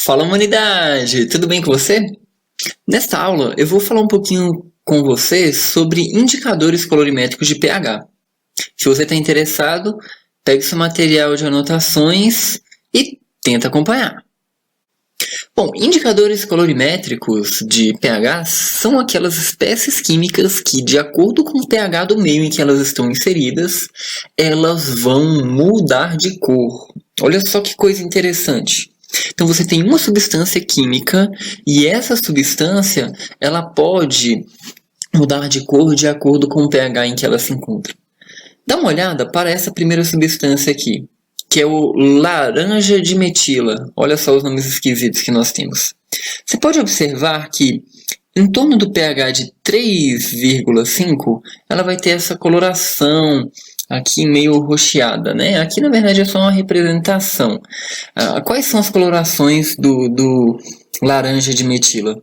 Fala, humanidade! Tudo bem com você? Nesta aula eu vou falar um pouquinho com você sobre indicadores colorimétricos de pH. Se você está interessado, pegue seu material de anotações e tenta acompanhar. Bom, indicadores colorimétricos de pH são aquelas espécies químicas que, de acordo com o pH do meio em que elas estão inseridas, elas vão mudar de cor. Olha só que coisa interessante. Então você tem uma substância química e essa substância ela pode mudar de cor de acordo com o pH em que ela se encontra. Dá uma olhada para essa primeira substância aqui, que é o laranja de metila. Olha só os nomes esquisitos que nós temos. Você pode observar que em torno do pH de 3,5, ela vai ter essa coloração aqui meio roxeada, né? Aqui na verdade é só uma representação. Quais são as colorações do laranja de metila?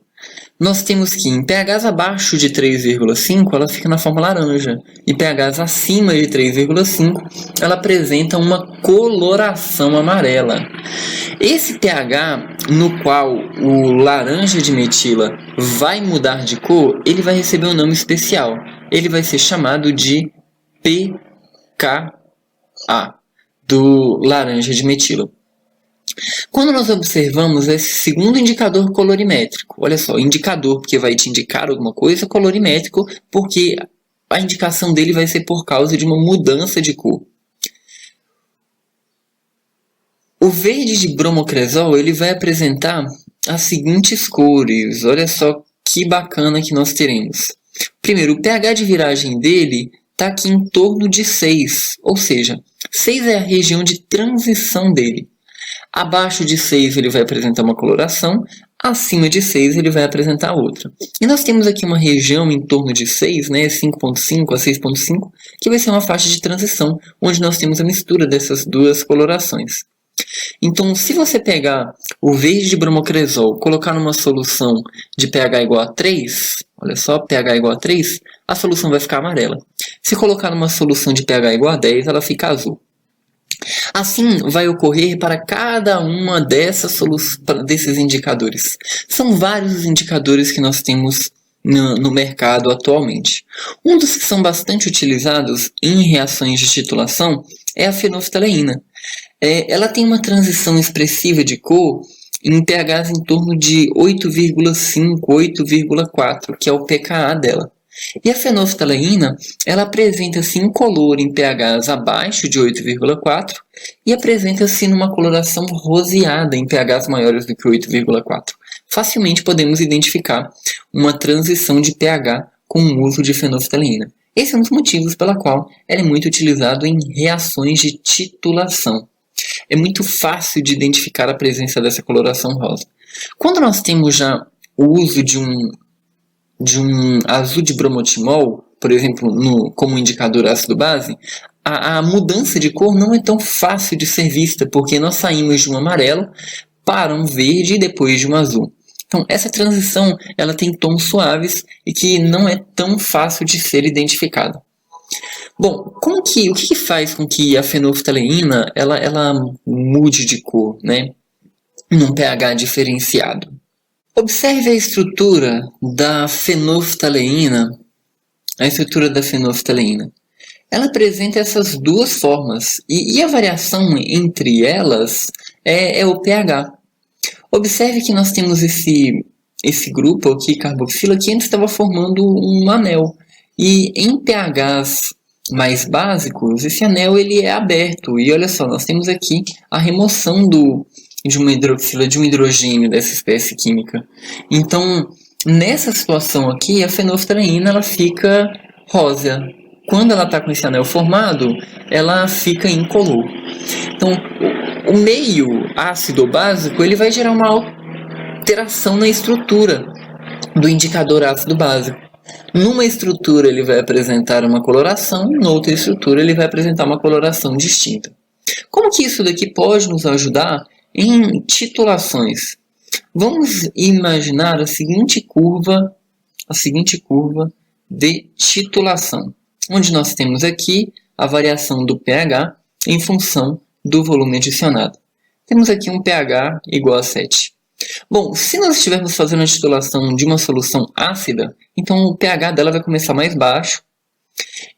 Nós temos que em pHs abaixo de 3,5 ela fica na forma laranja e pHs acima de 3,5 ela apresenta uma coloração amarela. Esse pH no qual o laranja de metila vai mudar de cor, ele vai receber um nome especial. Ele vai ser chamado de pKa, do laranja de metila. Quando nós observamos esse segundo indicador colorimétrico, olha só, indicador porque vai te indicar alguma coisa, colorimétrico porque a indicação dele vai ser por causa de uma mudança de cor. O verde de bromocresol ele vai apresentar as seguintes cores, olha só que bacana que nós teremos. Primeiro, o pH de viragem dele está aqui em torno de 6, ou seja, 6 é a região de transição dele. Abaixo de 6 ele vai apresentar uma coloração, acima de 6 ele vai apresentar outra. E nós temos aqui uma região em torno de 6, né, 5.5 a 6.5, que vai ser uma faixa de transição, onde nós temos a mistura dessas duas colorações. Então, se você pegar o verde de bromocresol, colocar numa solução de pH igual a 3, olha só, pH igual a 3, a solução vai ficar amarela. Se colocar numa solução de pH igual a 10, ela fica azul. Assim vai ocorrer para cada uma desses indicadores. São vários os indicadores que nós temos no mercado atualmente. Um dos que são bastante utilizados em reações de titulação é a fenolftaleína. Ela tem uma transição expressiva de cor em pHs em torno de 8,5, 8,4, que é o pKa dela. E a fenolftaleína, ela apresenta-se incolor em pHs abaixo de 8,4 e apresenta-se numa coloração roseada em pHs maiores do que 8,4. Facilmente podemos identificar uma transição de pH com o uso de fenolftaleína. Esse é um dos motivos pela qual ela é muito utilizado em reações de titulação. É muito fácil de identificar a presença dessa coloração rosa. Quando nós temos já o uso de um azul de bromotimol, por exemplo, como indicador ácido-base, a mudança de cor não é tão fácil de ser vista, porque nós saímos de um amarelo para um verde e depois de um azul. Então, essa transição ela tem tons suaves e que não é tão fácil de ser identificada. Bom, o que faz com que a fenolftaleína ela mude de cor, né, num pH diferenciado? Observe a estrutura da fenolftaleína. Ela apresenta essas duas formas e a variação entre elas é o pH. Observe que nós temos esse grupo aqui, carboxila, que antes estava formando um anel. E em pHs mais básicos, esse anel ele é aberto. E olha só, nós temos aqui a remoção de uma hidroxila, de um hidrogênio dessa espécie química. Então, nessa situação aqui, a fenolftaleína ela fica rosa. Quando ela está com esse anel formado, ela fica incolor. Então, o meio ácido básico ele vai gerar uma alteração na estrutura do indicador ácido básico. Numa estrutura ele vai apresentar uma coloração, noutra estrutura ele vai apresentar uma coloração distinta. Como que isso daqui pode nos ajudar em titulações? Vamos imaginar a seguinte curva de titulação, onde nós temos aqui a variação do pH em função do volume adicionado. Temos aqui um pH igual a 7. Bom, se nós estivermos fazendo a titulação de uma solução ácida, então o pH dela vai começar mais baixo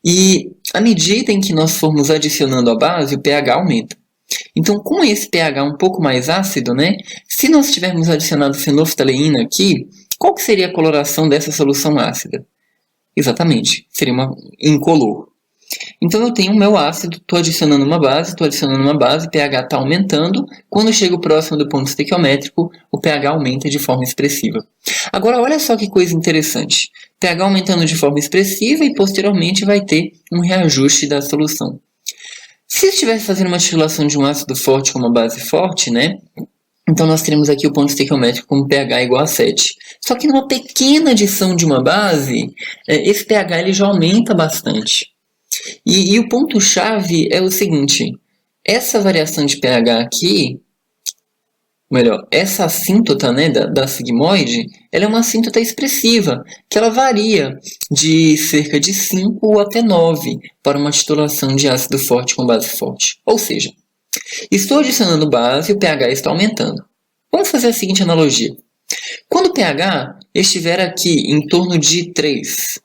e à medida em que nós formos adicionando a base, o pH aumenta. Então, com esse pH um pouco mais ácido, né, se nós tivermos adicionado fenolftaleína aqui, qual que seria a coloração dessa solução ácida? Exatamente, seria uma incolor. Então eu tenho o meu ácido, estou adicionando uma base, o pH está aumentando. Quando chego próximo do ponto estequiométrico, o pH aumenta de forma expressiva. Agora olha só que coisa interessante. pH aumentando de forma expressiva e posteriormente vai ter um reajuste da solução. Se estivesse fazendo uma titulação de um ácido forte com uma base forte, né? Então nós teremos aqui o ponto estequiométrico com pH igual a 7. Só que numa pequena adição de uma base, esse pH ele já aumenta bastante. E o ponto-chave é o seguinte, essa variação de pH aqui, melhor, essa assíntota, né, da sigmoide, ela é uma assíntota expressiva, que ela varia de cerca de 5 até 9 para uma titulação de ácido forte com base forte. Ou seja, estou adicionando base e o pH está aumentando. Vamos fazer a seguinte analogia. Quando o pH estiver aqui em torno de 3,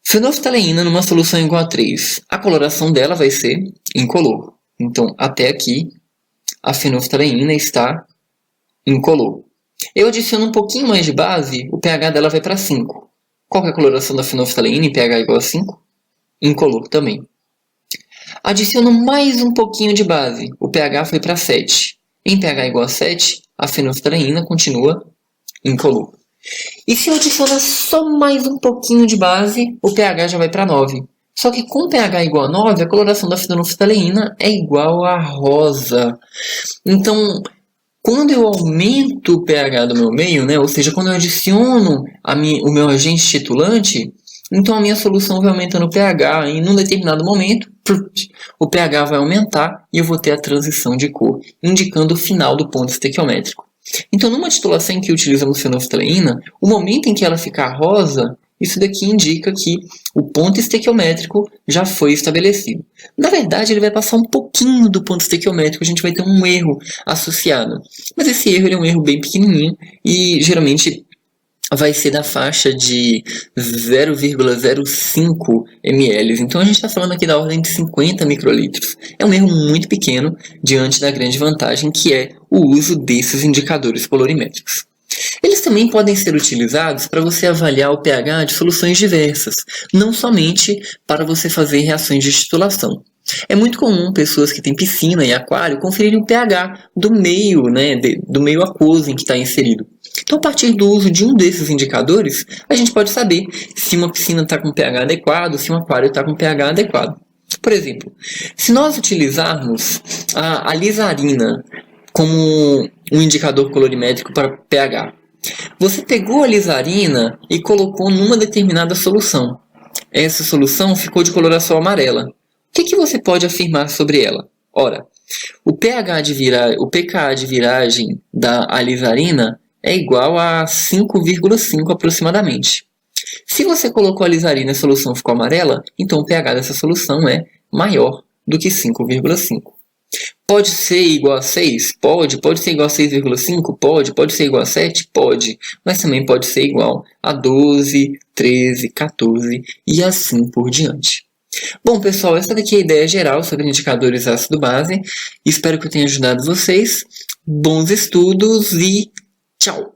fenolftaleína numa solução igual a 3, a coloração dela vai ser incolor. Então, até aqui, a fenolftaleína está incolor. Eu adiciono um pouquinho mais de base, o pH dela vai para 5. Qual é a coloração da fenolftaleína em pH igual a 5? Incolor também. Adiciono mais um pouquinho de base, o pH foi para 7. Em pH igual a 7, a fenolftaleína continua incolor. E se eu adicionar só mais um pouquinho de base, o pH já vai para 9. Só que com pH igual a 9, a coloração da fenolftaleína é igual a rosa. Então, quando eu aumento o pH do meu meio, né, ou seja, quando eu adiciono o meu agente titulante, então a minha solução vai aumentando o pH e num determinado momento, o pH vai aumentar e eu vou ter a transição de cor, indicando o final do ponto estequiométrico. Então, numa titulação em que utilizamos fenolftaleína, o momento em que ela ficar rosa, isso daqui indica que o ponto estequiométrico já foi estabelecido. Na verdade, ele vai passar um pouquinho do ponto estequiométrico, a gente vai ter um erro associado. Mas esse erro é um erro bem pequenininho e geralmente vai ser da faixa de 0,05 ml. Então a gente está falando aqui da ordem de 50 microlitros. É um erro muito pequeno diante da grande vantagem que é o uso desses indicadores colorimétricos. Eles também podem ser utilizados para você avaliar o pH de soluções diversas, não somente para você fazer reações de titulação. É muito comum pessoas que têm piscina e aquário conferirem o pH do meio, né, do meio aquoso em que está inserido. Então, a partir do uso de um desses indicadores, a gente pode saber se uma piscina está com pH adequado, se um aquário está com pH adequado. Por exemplo, se nós utilizarmos a alizarina como um indicador colorimétrico para pH, você pegou a alizarina e colocou numa determinada solução. Essa solução ficou de coloração amarela. O que você pode afirmar sobre ela? Ora, o pKa de viragem da alizarina é igual a 5,5 aproximadamente. Se você colocou a alizarina e a solução ficou amarela, então o pH dessa solução é maior do que 5,5. Pode ser igual a 6? Pode. Pode ser igual a 6,5? Pode. Pode ser igual a 7? Pode. Mas também pode ser igual a 12, 13, 14 e assim por diante. Bom, pessoal, essa daqui é a ideia geral sobre indicadores ácido-base. Espero que eu tenha ajudado vocês. Bons estudos e tchau!